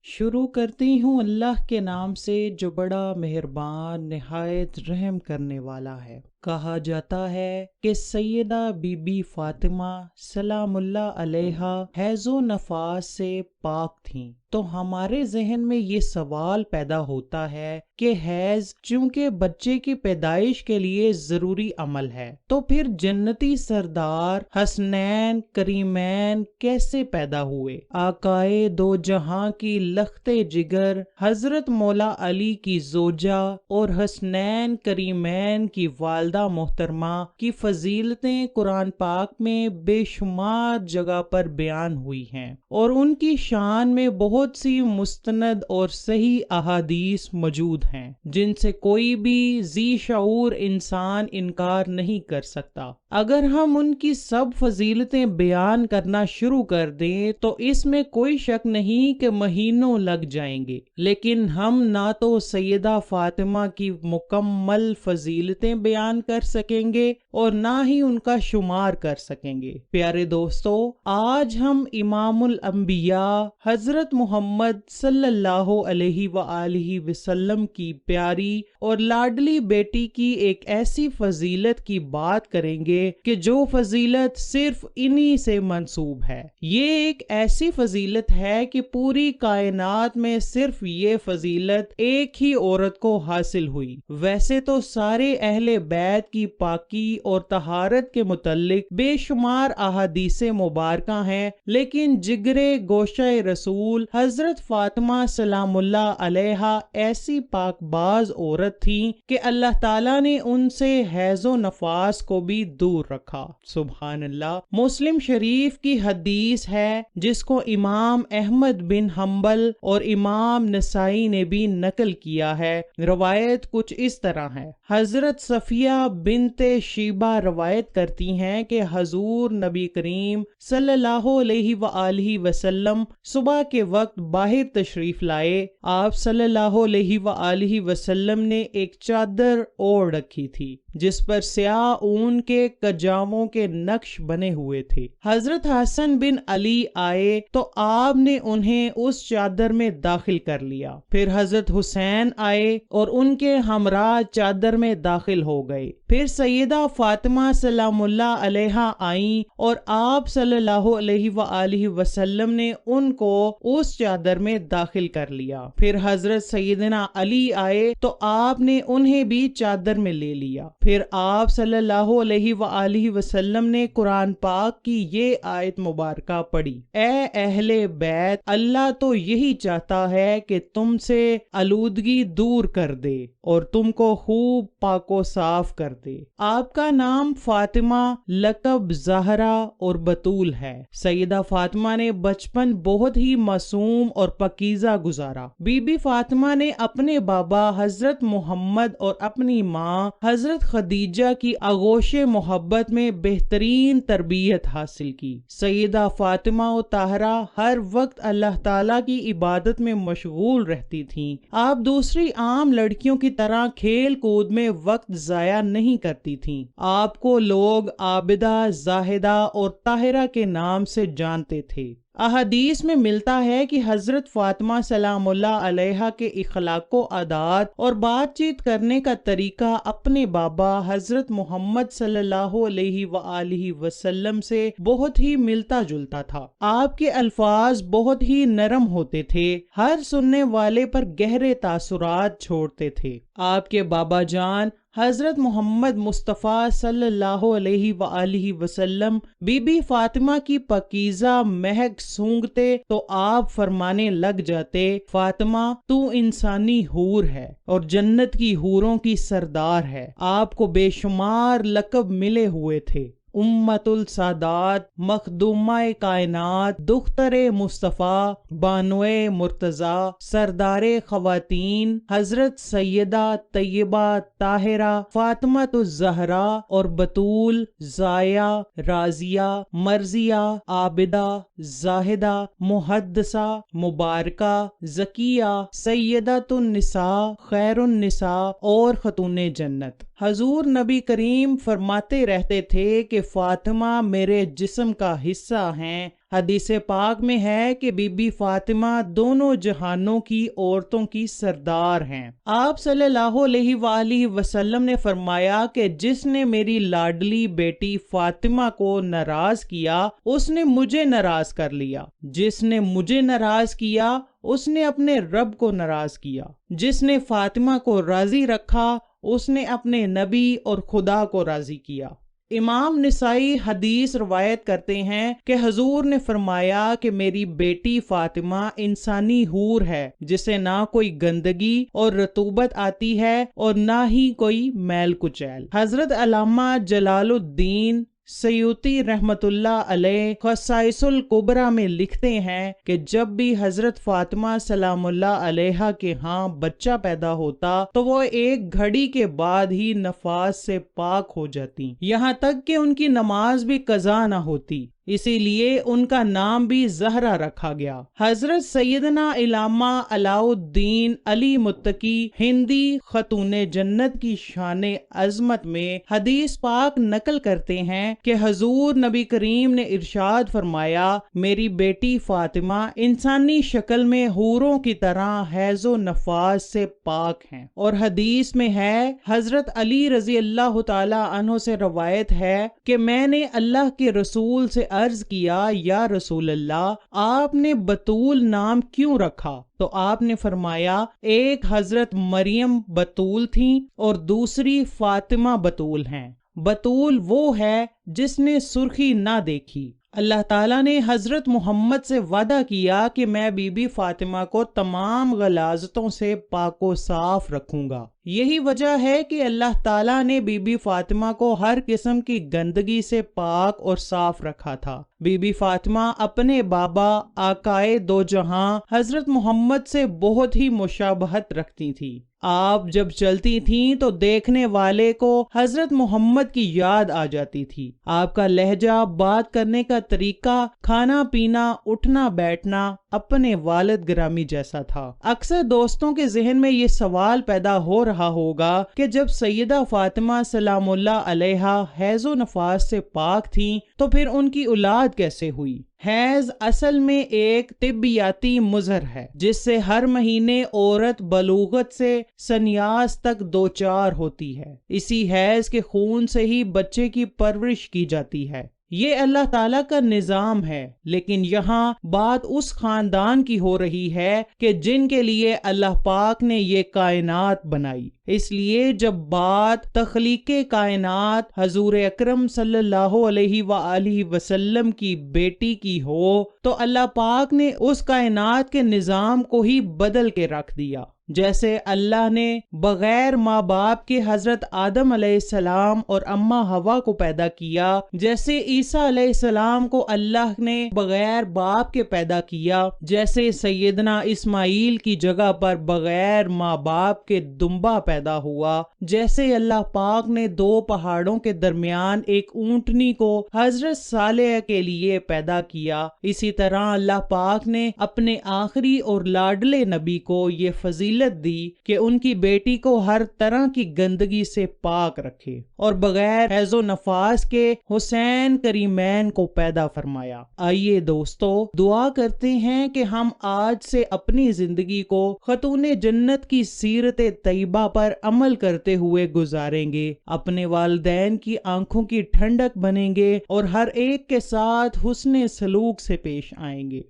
شروع کرتی ہوں اللہ کے نام سے جو بڑا مہربان نہایت رحم کرنے والا ہے۔ کہا جاتا ہے کہ سیدہ بی بی فاطمہ سلام اللہ علیہا حیض و نفاس سے پاک تھیں، تو ہمارے ذہن میں یہ سوال پیدا ہوتا ہے کہ حیض چونکہ بچے کی پیدائش کے لیے ضروری عمل ہے، تو پھر جنتی سردار حسنین کریمین کیسے پیدا ہوئے؟ آقائے دو جہاں کی لخت جگر حضرت مولا علی کی زوجہ اور حسنین کریمین کی والدہ محترمہ کی فضیلتیں قرآن پاک میں بے شمار جگہ پر بیان ہوئی ہیں، اور ان کی شان میں بہت سی مستند اور صحیح احادیث موجود ہیں جن سے کوئی بھی ذی شعور انسان انکار نہیں کر سکتا۔ اگر ہم ان کی سب فضیلتیں بیان کرنا شروع کر دیں تو اس میں کوئی شک نہیں کہ مہینوں لگ جائیں گے، لیکن ہم نہ تو سیدہ فاطمہ کی مکمل فضیلتیں بیان کر سکیں گے اور نہ ہی ان کا شمار کر سکیں گے۔ پیارے دوستو، آج ہم امام الانبیاء حضرت محمد صلی اللہ علیہ وآلہ وسلم کی پیاری اور لاڈلی بیٹی کی ایک ایسی فضیلت کی بات کریں گے کہ جو فضیلت صرف انہی سے منسوب ہے۔ یہ ایک ایسی فضیلت ہے کہ پوری کائنات میں صرف یہ فضیلت ایک ہی عورت کو حاصل ہوئی۔ ویسے تو سارے اہل بیت کی پاکی اور طہارت کے متعلق بے شمار احادیث مبارکہ ہیں، لیکن جگرے گوشہ رسول حضرت فاطمہ سلام اللہ علیہا ایسی پاک باز عورت تھیں کہ اللہ تعالیٰ نے ان سے حیض و نفاس کو بھی دور رکھا۔ سبحان اللہ۔ مسلم شریف کی حدیث ہے جس کو امام احمد بن حنبل اور امام نسائی نے بھی نقل کیا ہے۔ روایت کچھ اس طرح ہے۔ حضرت صفیہ بنت شیبہ روایت کرتی ہیں کہ حضور نبی کریم صلی اللہ علیہ وآلہ وسلم صبح کے وقت باہر تشریف لائے۔ آپ صلی اللہ علیہ وآلہ وسلم نے ایک چادر اوڑھ رکھی تھی جس پر سیاہ اون کے کجاووں کے نقش بنے ہوئے تھے۔ حضرت حسن بن علی آئے تو آپ نے انہیں اس چادر میں داخل کر لیا۔ پھر حضرت حسین آئے اور ان کے ہمراہ چادر میں داخل ہو گئے۔ پھر سیدہ فاطمہ سلام اللہ علیہا آئیں اور آپ صلی اللہ علیہ وآلہ وسلم نے ان کو اس چادر میں داخل کر لیا۔ پھر حضرت سیدنا علی آئے تو آپ نے انہیں بھی چادر میں لے لیا۔ پھر آپ صلی اللہ علیہ وآلہ وسلم نے قرآن پاک کی یہ آیت مبارکہ پڑھی: اے اہل بیت، اللہ تو یہی چاہتا ہے کہ تم سے آلودگی دور کر دے اور تم کو خوب پاک و صاف کر دے۔ آپ کا نام فاطمہ، لقب زہرا اور بتول ہے۔ سیدہ فاطمہ نے بچپن بہت ہی معصوم اور پاکیزہ گزارا۔ بی بی فاطمہ نے اپنے بابا حضرت محمد اور اپنی ماں حضرت خدیجہ کی آغوش محبت میں بہترین تربیت حاصل کی۔ سیدہ فاطمہ و طاہرہ ہر وقت اللہ تعالیٰ کی عبادت میں مشغول رہتی تھیں۔ آپ دوسری عام لڑکیوں کی طرح کھیل کود میں وقت ضائع نہیں کرتی تھیں۔ آپ کو لوگ عابدہ، زاہدہ اور طاہرہ کے نام سے جانتے تھے۔ احادیث میں ملتا ہے کہ حضرت فاطمہ سلام اللہ علیہا کے اخلاق و عادات اور بات چیت کرنے کا طریقہ اپنے بابا حضرت محمد صلی اللہ علیہ وآلہ وسلم سے بہت ہی ملتا جلتا تھا۔ آپ کے الفاظ بہت ہی نرم ہوتے تھے، ہر سننے والے پر گہرے تاثرات چھوڑتے تھے۔ آپ کے بابا جان حضرت محمد مصطفیٰ صلی اللہ علیہ وآلہ وسلم بی بی فاطمہ کی پاکیزہ مہک سونگھتے تو آپ فرمانے لگ جاتے: فاطمہ تو انسانی حور ہے اور جنت کی حوروں کی سردار ہے۔ آپ کو بے شمار لقب ملے ہوئے تھے: امت السادات، مخدومہ کائنات، دختر مصطفیٰ، بانوئے مرتضیٰ، سردار خواتین، حضرت سیدہ طیبہ طاہرہ فاطمۃ الزہراء اور بتول، زایا، راضیہ، مرضیہ، عابدہ، زاہدہ، محدثہ، مبارکہ، زکیہ، سیدۃ النساء، خیر النساء اور خاتون جنت۔ حضور نبی کریم فرماتے رہتے تھے کہ فاطمہ میرے جسم کا حصہ ہیں حدیث پاک میں ہے کہ بی بی فاطمہ دونوں جہانوں کی عورتوں کی سردار ہیں۔ آپ صلی اللہ علیہ وآلہ وسلم نے فرمایا کہ جس نے میری لاڈلی بیٹی فاطمہ کو ناراض کیا اس نے مجھے ناراض کر لیا، جس نے مجھے ناراض کیا اس نے اپنے رب کو ناراض کیا، جس نے فاطمہ کو راضی رکھا اس نے اپنے نبی اور خدا کو راضی کیا۔ امام نسائی حدیث روایت کرتے ہیں کہ حضور نے فرمایا کہ میری بیٹی فاطمہ انسانی حور ہے جسے نہ کوئی گندگی اور رطوبت آتی ہے اور نہ ہی کوئی میل کچیل۔ حضرت علامہ جلال الدین سیوطی رحمت اللہ علیہ خصائص الکبریٰ میں لکھتے ہیں کہ جب بھی حضرت فاطمہ سلام اللہ علیہا کے ہاں بچہ پیدا ہوتا تو وہ ایک گھڑی کے بعد ہی نفاس سے پاک ہو جاتی، یہاں تک کہ ان کی نماز بھی قضا نہ ہوتی، اسی لیے ان کا نام بھی زہرا رکھا گیا۔ حضرت سیدنا علامہ علاء الدین علی متقی ہندی خاتون جنت کی شان عظمت میں حدیث پاک نقل کرتے ہیں کہ حضور نبی کریم نے ارشاد فرمایا، میری بیٹی فاطمہ انسانی شکل میں حوروں کی طرح حیض و نفاس سے پاک ہیں۔ اور حدیث میں ہے، حضرت علی رضی اللہ تعالی عنہ سے روایت ہے کہ میں نے اللہ کے رسول سے عرض کیا، یا رسول اللہ، آپ نے بتول نام کیوں رکھا؟ تو آپ نے فرمایا، ایک حضرت مریم بتول تھیں اور دوسری فاطمہ بتول ہیں۔ بتول وہ ہے جس نے سرخی نہ دیکھی۔ اللہ تعالیٰ نے حضرت محمد سے وعدہ کیا کہ میں بی بی فاطمہ کو تمام غلاظتوں سے پاک و صاف رکھوں گا۔ یہی وجہ ہے کہ اللہ تعالیٰ نے بی بی فاطمہ کو ہر قسم کی گندگی سے پاک اور صاف رکھا تھا۔ بی بی فاطمہ اپنے بابا آقائے دو جہاں حضرت محمد سے بہت ہی مشابہت رکھتی تھی۔ آپ جب چلتی تھیں تو دیکھنے والے کو حضرت محمد کی یاد آ جاتی تھی۔ آپ کا لہجہ، بات کرنے کا طریقہ، کھانا پینا، اٹھنا بیٹھنا اپنے والد گرامی جیسا تھا۔ اکثر دوستوں کے ذہن میں یہ سوال پیدا ہو رہا ہوگا کہ جب سیدہ فاطمہ سلام اللہ علیہا حیض و نفاس سے پاک تھیں تو پھر ان کی اولاد کیسے ہوئی؟ حیض اصل میں ایک طبیاتی مظہر ہے جس سے ہر مہینے عورت بلوغت سے سنیاس تک دوچار ہوتی ہے۔ اسی حیض کے خون سے ہی بچے کی پرورش کی جاتی ہے۔ یہ اللہ تعالیٰ کا نظام ہے، لیکن یہاں بات اس خاندان کی ہو رہی ہے کہ جن کے لیے اللہ پاک نے یہ کائنات بنائی۔ اس لیے جب بات تخلیق کائنات حضور اکرم صلی اللہ علیہ وآلہ وسلم کی بیٹی کی ہو تو اللہ پاک نے اس کائنات کے نظام کو ہی بدل کے رکھ دیا۔ جیسے اللہ نے بغیر ماں باپ کے حضرت آدم علیہ السلام اور اماں حوا کو پیدا کیا، جیسے عیسیٰ علیہ السلام کو اللہ نے بغیر باپ کے پیدا کیا، جیسے سیدنا اسماعیل کی جگہ پر بغیر ماں باپ کے دمبا پیدا ہوا، جیسے اللہ پاک نے دو پہاڑوں کے درمیان ایک اونٹنی کو حضرت صالح کے لیے پیدا کیا، اسی طرح اللہ پاک نے اپنے آخری اور لاڈلے نبی کو یہ فضیلت دی کہ ان کی بیٹی کو ہر طرح کی گندگی سے پاک رکھے اور بغیر حیض و نفاس کے حسین کریمین کو پیدا فرمایا۔ آئیے دوستو، دعا کرتے ہیں کہ ہم آج سے اپنی زندگی کو خاتون جنت کی سیرت طیبہ پر عمل کرتے ہوئے گزاریں گے، اپنے والدین کی آنکھوں کی ٹھنڈک بنیں گے اور ہر ایک کے ساتھ حسن سلوک سے پیش آئیں گے۔